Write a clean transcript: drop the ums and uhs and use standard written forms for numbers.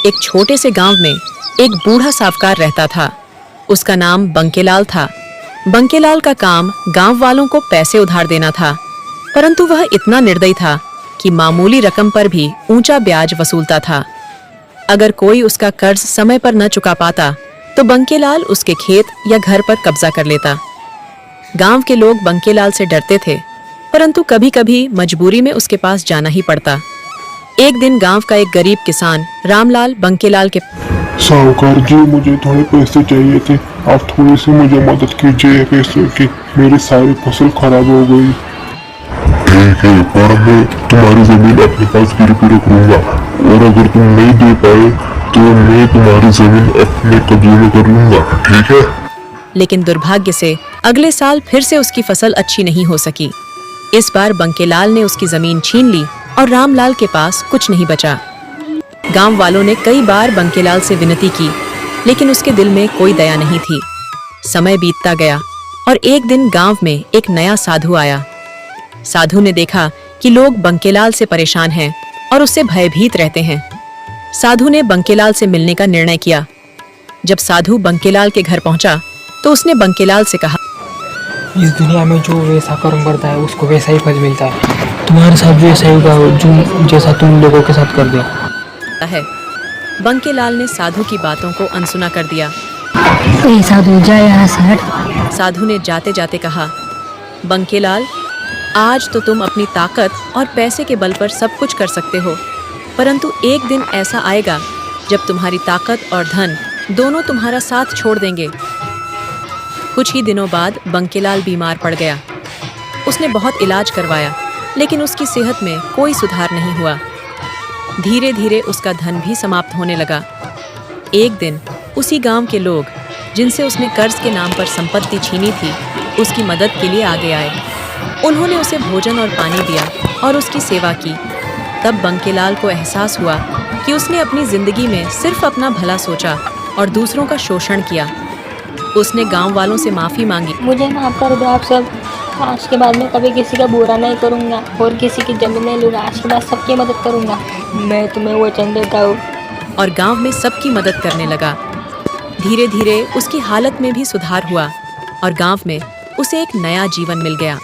एक छोटे से गांव में एक बूढ़ा सावकार रहता था। उसका नाम बंकेलाल था। बंकेलाल का काम गांव वालों को पैसे उधार देना था, परंतु वह इतना निर्दयी था कि मामूली रकम पर भी ऊंचा ब्याज वसूलता था। अगर कोई उसका कर्ज समय पर न चुका पाता तो बंकेलाल उसके खेत या घर पर कब्जा कर लेता। गांव के लोग बंकेलाल से डरते थे, परंतु कभी-कभी मजबूरी में उसके पास जाना ही पड़ता। एक दिन गांव का एक गरीब किसान रामलाल बंकेलाल के साहूकार जी, मुझे थोड़े पैसे चाहिए थे। आप थोड़ी सी मुझे मदद कीजिए पैसे की। मेरी सारी फसल खराब हो गई। ठीक है, पर मैं तुम्हारी जमीन अपने पास गिरवी रखूंगा, और अगर तुम नहीं दे पाए तो मैं तुम्हारी जमीन अपने कब्जे में कर लूंगा। ठीक है? लेकिन दुर्भाग्य से अगले साल फिर से उसकी फसल अच्छी नहीं हो सकी। इस बार बंकेलाल ने उसकी जमीन छीन ली और रामलाल के पास कुछ नहीं बचा। गांव वालों ने कई बार बंकेलाल से विनती की, लेकिन उसके दिल में कोई दया नहीं थी। समय बीतता गया और एक दिन गांव में एक नया साधु आया। साधु ने देखा कि लोग बंकेलाल से परेशान हैं और उससे भयभीत रहते हैं। साधु ने बंकेलाल से मिलने का निर्णय किया। जब साधु बंकेलाल के घर पहुंचा तो उसने बंकेलाल से कहा, इस दुनिया में जो वैसा कर्म करता है उसको वैसा ही फल मिलता है। तुम्हारे साथ वैसा ही होगा जो जैसा तुम लोगों के साथ कर दिया है। बंकेलाल ने साधु की बातों को अनसुना कर दिया। साधु जा यहाँ से हट। साधु ने जाते जाते कहा, बंकेलाल, आज तो तुम अपनी ताकत और पैसे के बल पर सब कुछ कर सकते हो, परंतु एक दिन ऐसा आएगा जब तुम्हारी ताकत और धन दोनों तुम्हारा साथ छोड़ देंगे। कुछ ही दिनों बाद बंकेलाल बीमार पड़ गया। उसने बहुत इलाज करवाया, लेकिन उसकी सेहत में कोई सुधार नहीं हुआ। धीरे धीरे उसका धन भी समाप्त होने लगा। एक दिन उसी गांव के लोग, जिनसे उसने कर्ज के नाम पर संपत्ति छीनी थी, उसकी मदद के लिए आगे आए। उन्होंने उसे भोजन और पानी दिया और उसकी सेवा की। तब बंकेलाल को एहसास हुआ कि उसने अपनी जिंदगी में सिर्फ अपना भला सोचा और दूसरों का शोषण किया। उसने गांव वालों से माफी मांगी। मुझे माफ कर दो आप सब। आज के बाद मैं कभी किसी का बुरा नहीं करूंगा और किसी की जमीन नहीं लूंगा। आज के बाद सबकी मदद करूंगा। मैं तुम्हें वचन देता हूँ। और गांव में सबकी मदद करने लगा। धीरे धीरे उसकी हालत में भी सुधार हुआ और गांव में उसे एक नया जीवन मिल गया।